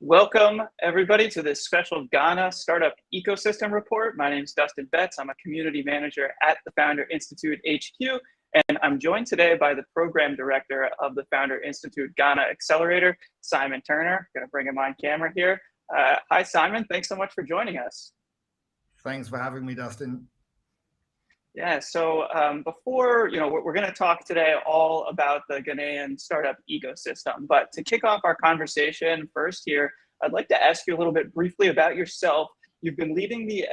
Welcome, everybody, to this special Ghana Startup Ecosystem Report. My name is Dustin Betts. I'm a community manager at the Founder Institute HQ, and I'm joined today by the program director of the Founder Institute Ghana Accelerator, Simon Turner. I'm going to bring him on camera here. Hi, Simon. Thanks so much for joining us. Thanks for having me, Dustin. Yeah, so before, we're going to talk today all about the Ghanaian startup ecosystem. But to kick off our conversation first here, I'd like to ask you a little bit briefly about yourself. You've been leading the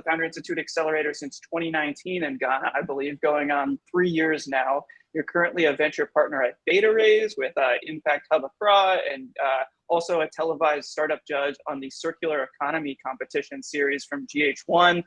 Founder Institute Accelerator since 2019 in Ghana, I believe, going on 3 years now. You're currently a venture partner at Beta Raise with Impact Hub Accra, and also a televised startup judge on the Circular Economy competition series from GH1,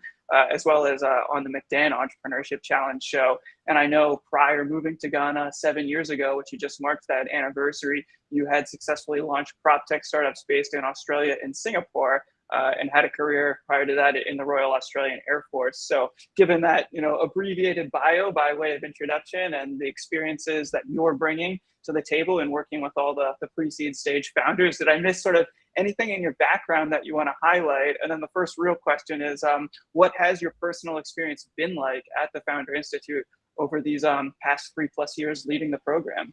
as well as on the McDan Entrepreneurship Challenge show. And I know prior moving to Ghana 7 years ago, which you just marked that anniversary, you had successfully launched prop tech startups based in Australia and Singapore, and had a career prior to that in the Royal Australian Air Force. So given that, abbreviated bio by way of introduction and the experiences that you're bringing to the table and working with all the pre-seed stage founders, did I miss sort of anything in your background that you want to highlight? And then the first real question is, what has your personal experience been like at the Founder Institute over these past 3+ years leading the program?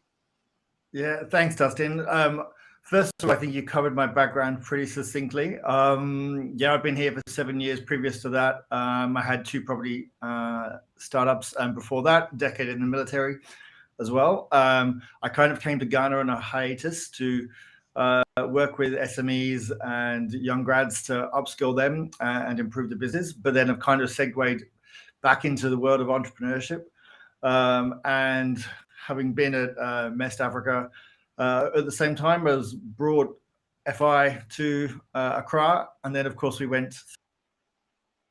Yeah, thanks, Dustin. First of all, I think you covered my background pretty succinctly. Yeah, I've been here for 7 years. Previous to that, I had 2 property startups, and before that, a decade in the military as well. I kind of came to Ghana on a hiatus to work with SMEs and young grads to upskill them and improve the business, but then I've kind of segued back into the world of entrepreneurship. And having been at Mest Africa, at the same time, I was brought FI to Accra, and then of course we went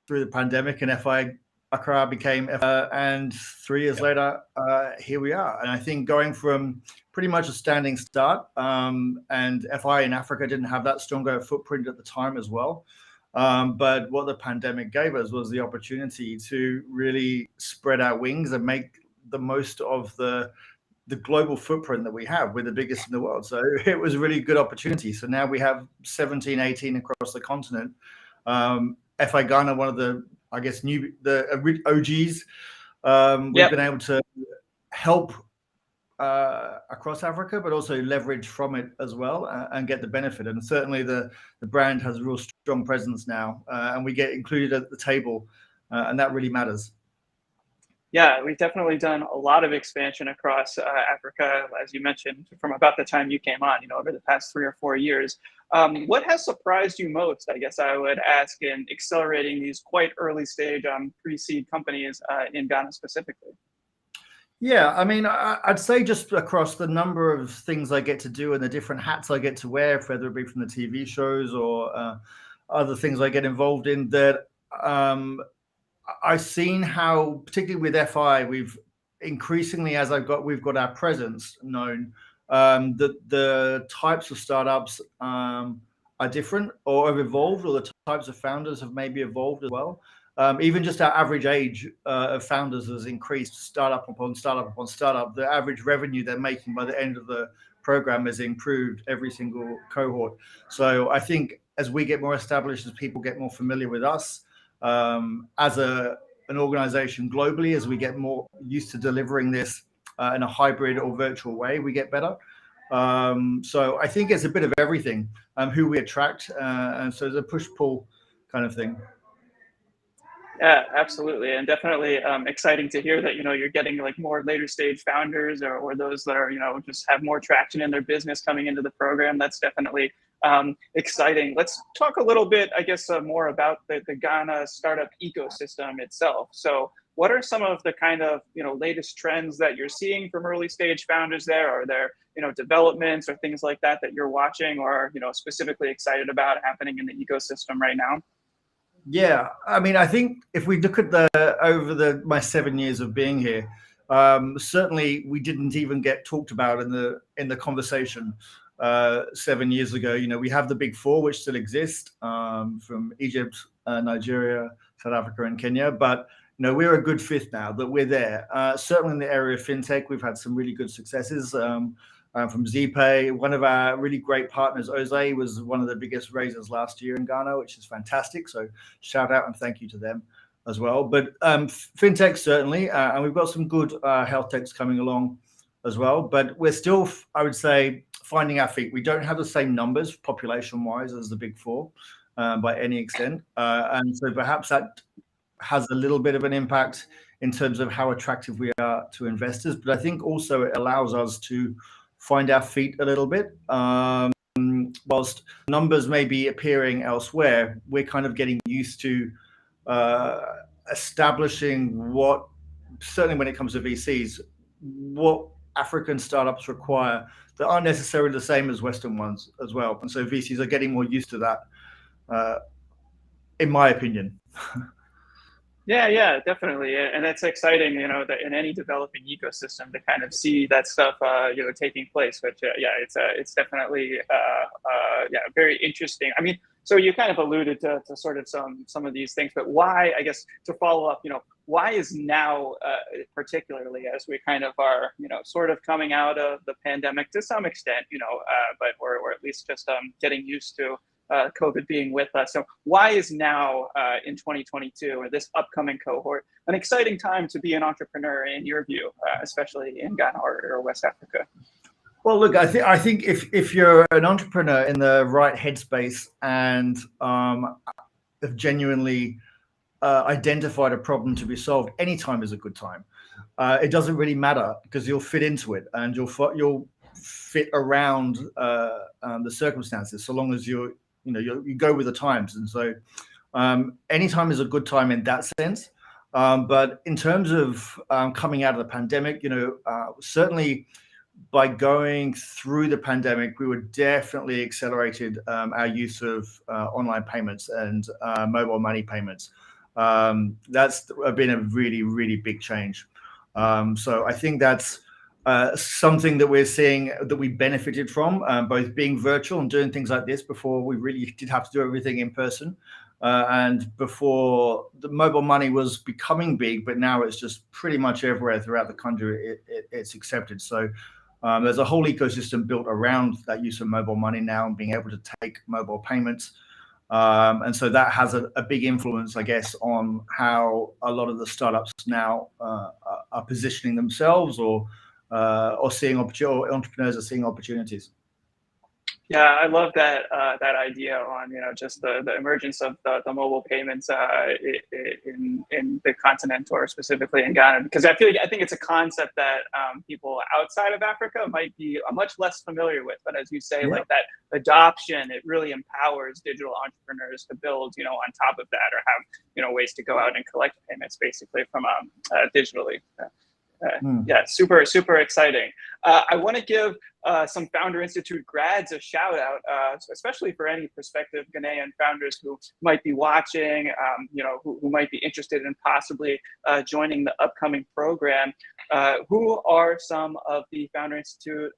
through the pandemic, and FI Accra became FI, and 3 years later, here we are. And I think going from pretty much a standing start, and FI in Africa didn't have that stronger footprint at the time as well. But what the pandemic gave us was the opportunity to really spread our wings and make the most of the global footprint that we have. We're the biggest in the world. So it was a really good opportunity. So now we have 17, 18 across the continent. FI Ghana, one of the, I guess, the OGs. We've been able to help across Africa, but also leverage from it as well and get the benefit. And certainly the brand has a real strong presence now, and we get included at the table, and that really matters. Yeah, we've definitely done a lot of expansion across Africa, as you mentioned, from about the time you came on, over the past 3 or 4 years. What has surprised you most, I guess I would ask, in accelerating these quite early stage pre-seed companies in Ghana specifically? Yeah, I mean, I'd say just across the number of things I get to do and the different hats I get to wear, whether it be from the TV shows or other things I get involved in, that I've seen how, particularly with FI, we've increasingly, as we've got our presence known, that the types of startups are different or have evolved, or the types of founders have maybe evolved as well. Even just our average age of founders has increased, startup upon startup upon startup. The average revenue they're making by the end of the program has improved every single cohort. So I think as we get more established, as people get more familiar with us, as an organization globally, as we get more used to delivering this in a hybrid or virtual way, we get better. So I think it's a bit of everything, who we attract, and so there's a push-pull kind of thing. Yeah, absolutely, and definitely exciting to hear that you're getting like more later stage founders or those that are just have more traction in their business coming into the program. That's definitely exciting. Let's talk a little bit, I guess, more about the Ghana startup ecosystem itself. So, what are some of the kind of latest trends that you're seeing from early stage founders there? Are there developments or things like that that you're watching or specifically excited about happening in the ecosystem right now? Yeah, I mean, I think if we look at my 7 years of being here, certainly we didn't even get talked about in the conversation 7 years ago. We have the big four, which still exist, from Egypt, Nigeria, South Africa, and Kenya. But we're a good fifth now that we're there. Certainly in the area of fintech, we've had some really good successes. From ZPay. One of our really great partners, Oze, was one of the biggest raisers last year in Ghana, which is fantastic. So shout out and thank you to them as well. But fintech certainly, and we've got some good health techs coming along as well. But we're still, I would say, finding our feet. We don't have the same numbers population-wise as the big four by any extent, and so perhaps that has a little bit of an impact in terms of how attractive we are to investors. But I think also it allows us to find our feet a little bit. Whilst numbers may be appearing elsewhere, we're kind of getting used to establishing what, certainly when it comes to VCs, what African startups require that aren't necessarily the same as Western ones as well. And so VCs are getting more used to that, in my opinion. Yeah, definitely, and it's exciting, that in any developing ecosystem to kind of see that stuff, taking place. Which, yeah, it's definitely, yeah, very interesting. I mean, so you kind of alluded to sort of some of these things, but why? I guess to follow up, why is now, particularly as we kind of are, sort of coming out of the pandemic to some extent, but or at least just getting used to COVID being with us. So why is now in 2022 or this upcoming cohort an exciting time to be an entrepreneur in your view, especially in Ghana or West Africa? Well, look, I think if you're an entrepreneur in the right headspace and have genuinely identified a problem to be solved, any time is a good time. It doesn't really matter because you'll fit into it and you'll fit around the circumstances, so long as you go with the times. And so any time is a good time in that sense. But in terms of coming out of the pandemic, certainly by going through the pandemic, we were definitely accelerated our use of online payments and mobile money payments. That's been a really, really big change. So I think that's something that we're seeing that we benefited from, both being virtual and doing things like this before we really did have to do everything in person. And before the mobile money was becoming big, but now it's just pretty much everywhere throughout the country. It's accepted. So there's a whole ecosystem built around that use of mobile money now and being able to take mobile payments. And so that has a big influence, I guess, on how a lot of the startups now are positioning themselves or seeing opportunity, entrepreneurs are seeing opportunities. Yeah, I love that that idea on just the emergence of the mobile payments in the continent or specifically in Ghana, because I think it's a concept that people outside of Africa might be much less familiar with. But as you say, Yeah. like that adoption, it really empowers digital entrepreneurs to build on top of that or have ways to go out and collect payments basically from digitally. Yeah, super exciting. I want to give some Founder Institute grads a shout out, especially for any prospective Ghanaian founders who might be watching, who might be interested in possibly joining the upcoming program. Who are some of the Founder Institute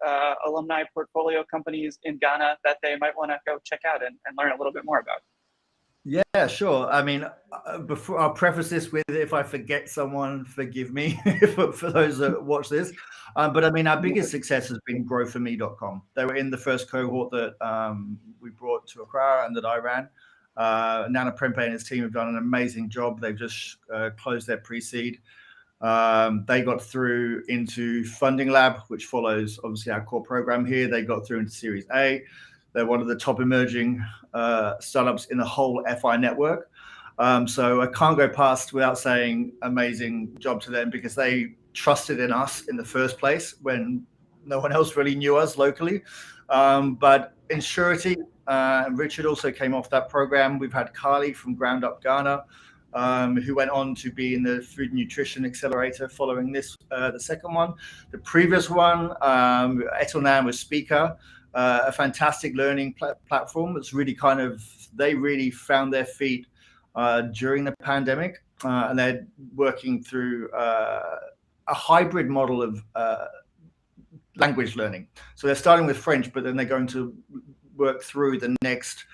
alumni portfolio companies in Ghana that they might want to go check out and learn a little bit more about? Yeah, sure. I mean, before I'll preface this with, if I forget someone, forgive me for those that watch this. But I mean, our biggest success has been growforme.com. They were in the first cohort that we brought to Accra and that I ran. Nana Prempe and his team have done an amazing job. They've just closed their pre-seed. They got through into Funding Lab, which follows obviously our core program here. They got through into Series A. They're one of the top emerging startups in the whole FI network. So I can't go past without saying amazing job to them, because they trusted in us in the first place when no one else really knew us locally. But in surety, Richard also came off that program. We've had Carly from Ground Up Ghana, who went on to be in the Food and Nutrition Accelerator following this, the second one. The previous one, Etonan was speaker, a fantastic learning platform that's really they really found their feet during the pandemic, and they're working through a hybrid model of language learning. So they're starting with French, but then they're going to work through the next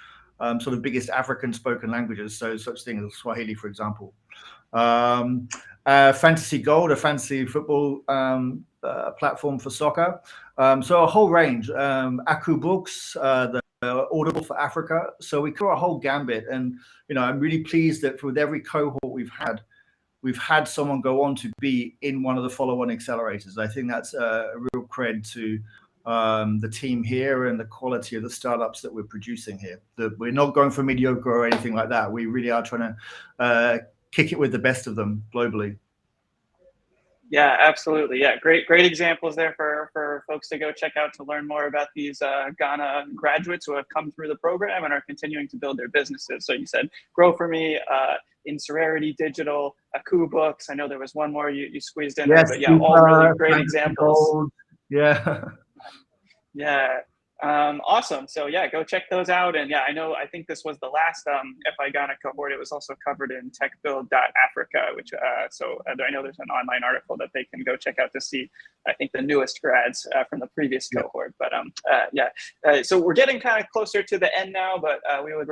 sort of biggest African spoken languages. So such things as Swahili, for example. Fantasy Gold, a fantasy football platform for soccer. So a whole range. Aku Books, the Audible for Africa. So we cover a whole gambit, and I'm really pleased that with every cohort we've had someone go on to be in one of the follow-on accelerators. I think that's a real cred to the team here and the quality of the startups that we're producing here. That we're not going for mediocre or anything like that. We really are trying to kick it with the best of them globally. Yeah, absolutely. Yeah, great examples there for folks to go check out to learn more about these Ghana graduates who have come through the program and are continuing to build their businesses. So you said Grow For Me, Insurarity Digital, Aku Books. I know there was one more you squeezed in there, but yeah, all really great examples. Yeah. Yeah. Awesome. So yeah, go check those out. And yeah, I think this was the last FI Ghana cohort. It was also covered in techbuild.africa, which so I know there's an online article that they can go check out to see, I think, the newest grads from the previous cohort. But so we're getting kind of closer to the end now, but we would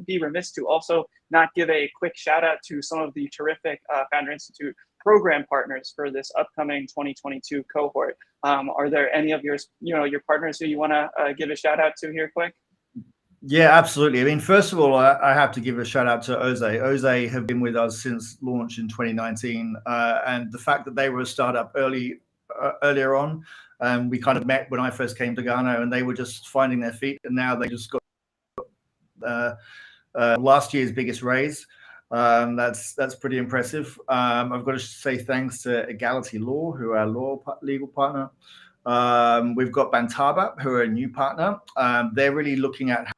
be remiss to also not give a quick shout out to some of the terrific Founder Institute program partners for this upcoming 2022 cohort. Are there any of your partners who you want to give a shout out to here quick? Yeah, absolutely. I mean, first of all, I have to give a shout out to Oze. Oze have been with us since launch in 2019, and the fact that they were a startup earlier on, we kind of met when I first came to Ghana, and they were just finding their feet, and now they just got last year's biggest raise. That's pretty impressive. I've got to say thanks to Egality Law, who are our legal partner. We've got Bantaba, who are a new partner. They're really looking at how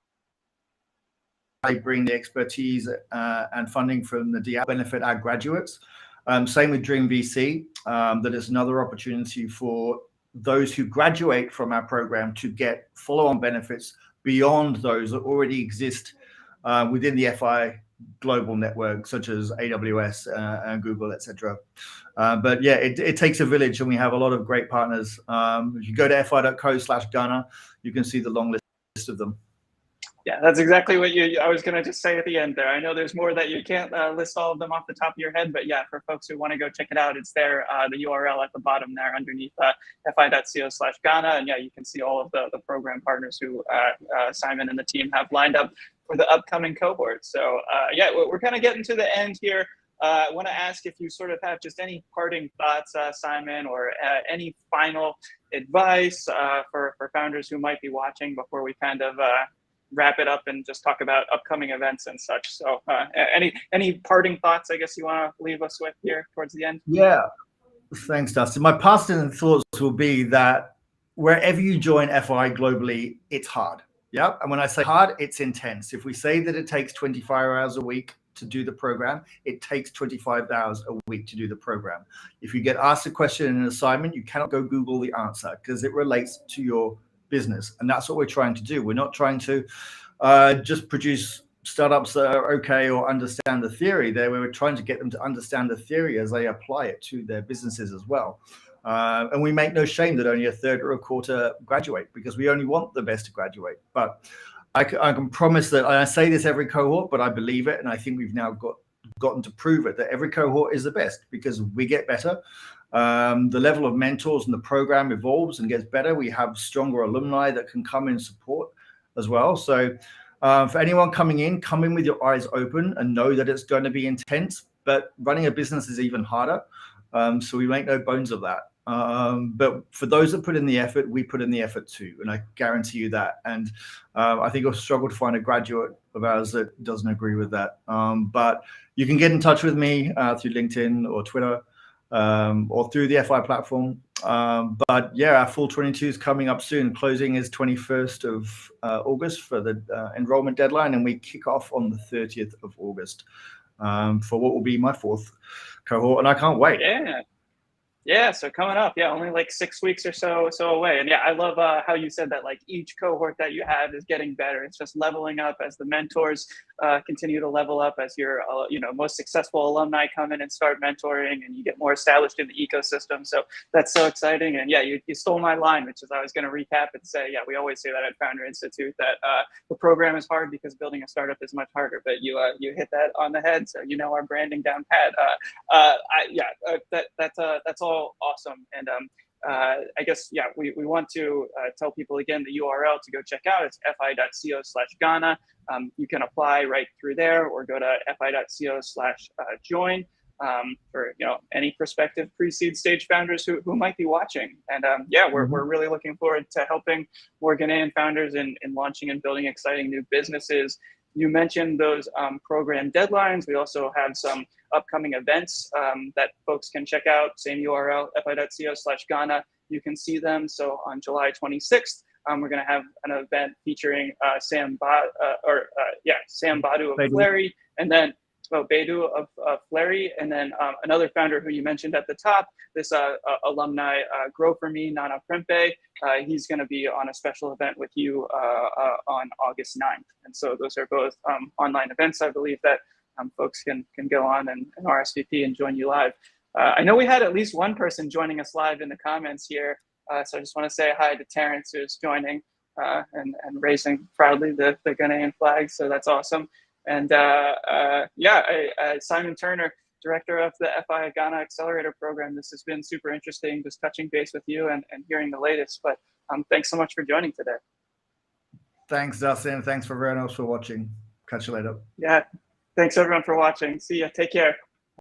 they bring the expertise and funding from the DIA benefit our graduates. Same with Dream VC. That is another opportunity for those who graduate from our program to get follow-on benefits beyond those that already exist within the FI global network, such as AWS and Google, etc. But yeah, it takes a village, and we have a lot of great partners. If you go to fi.co/Ghana, you can see the long list of them. Yeah, that's exactly what I was going to just say at the end there. I know there's more that you can't list all of them off the top of your head, but yeah, for folks who want to go check it out, it's there, the URL at the bottom there underneath fi.co/Ghana. And yeah, you can see all of the program partners who Simon and the team have lined up for the upcoming cohort. So yeah, we're kind of getting to the end here. I want to ask if you sort of have just any parting thoughts, Simon, or any final advice for founders who might be watching before we kind of wrap it up and just talk about upcoming events and such. So any parting thoughts, I guess, you want to leave us with here towards the end? Yeah, thanks, Dustin. My passing thoughts will be that wherever you join FI globally, it's hard. Yeah. And when I say hard, it's intense. If we say that it takes 25 hours a week to do the program, it takes 25 hours a week to do the program. If you get asked a question in an assignment, you cannot go Google the answer because it relates to your business. And that's what we're trying to do. We're not trying to just produce startups that are okay or understand the theory. We're trying to get them to understand the theory as they apply it to their businesses as well. And we make no shame that only a third or a quarter graduate, because we only want the best to graduate. But I can promise that, I say this every cohort, but I believe it. And I think we've now gotten to prove it, that every cohort is the best because we get better. The level of mentors and the program evolves and gets better. We have stronger alumni that can come and support as well. So for anyone coming in, come in with your eyes open and know that it's going to be intense, but running a business is even harder. So we make no bones of that. But for those that put in the effort, we put in the effort too, and I guarantee you that. And I think you'll struggle to find a graduate of ours that doesn't agree with that. But you can get in touch with me through LinkedIn or Twitter, or through the FI platform. But yeah, our full 22 is coming up soon. Closing is 21st of August for the enrollment deadline, and we kick off on the 30th of August for what will be my 4th cohort, and I can't wait. Yeah, so coming up, only like 6 weeks or so away. And yeah, I love how you said that like each cohort that you have is getting better. It's just leveling up as the mentors continue to level up, as your most successful alumni come in and start mentoring, and you get more established in the ecosystem. So that's so exciting. And yeah, you stole my line, which is I was going to recap and say, yeah, we always say that at Founder Institute, that the program is hard because building a startup is much harder. But you hit that on the head. So our branding down pat. That's all awesome. And I guess, we want to tell people again the URL to go check out. It's fi.co/Ghana. You can apply right through there, or go to fi.co/join for any prospective pre-seed stage founders who might be watching. And we're really looking forward to helping more Ghanaian founders in launching and building exciting new businesses. You mentioned those program deadlines. We also have some upcoming events that folks can check out. Same URL, fi.co/Ghana. You can see them. So on July 26th, we're going to have an event featuring Sam Badu of Flary, and then Bedu of Flary, and then another founder who you mentioned at the top, this alumni Grow For Me, Nana Prempe. He's going to be on a special event with you on August 9th. And so those are both online events, I believe, that folks can go on and RSVP and join you live. I know we had at least one person joining us live in the comments here. So I just want to say hi to Terrence, who's joining and raising proudly the Ghanaian flag. So that's awesome. And Simon Turner, director of the FI Ghana Accelerator program. This has been super interesting, just touching base with you and hearing the latest. But thanks so much for joining today. Thanks, Dustin. Thanks for everyone else for watching. Catch you later. Yeah, thanks everyone for watching. See ya. Take care.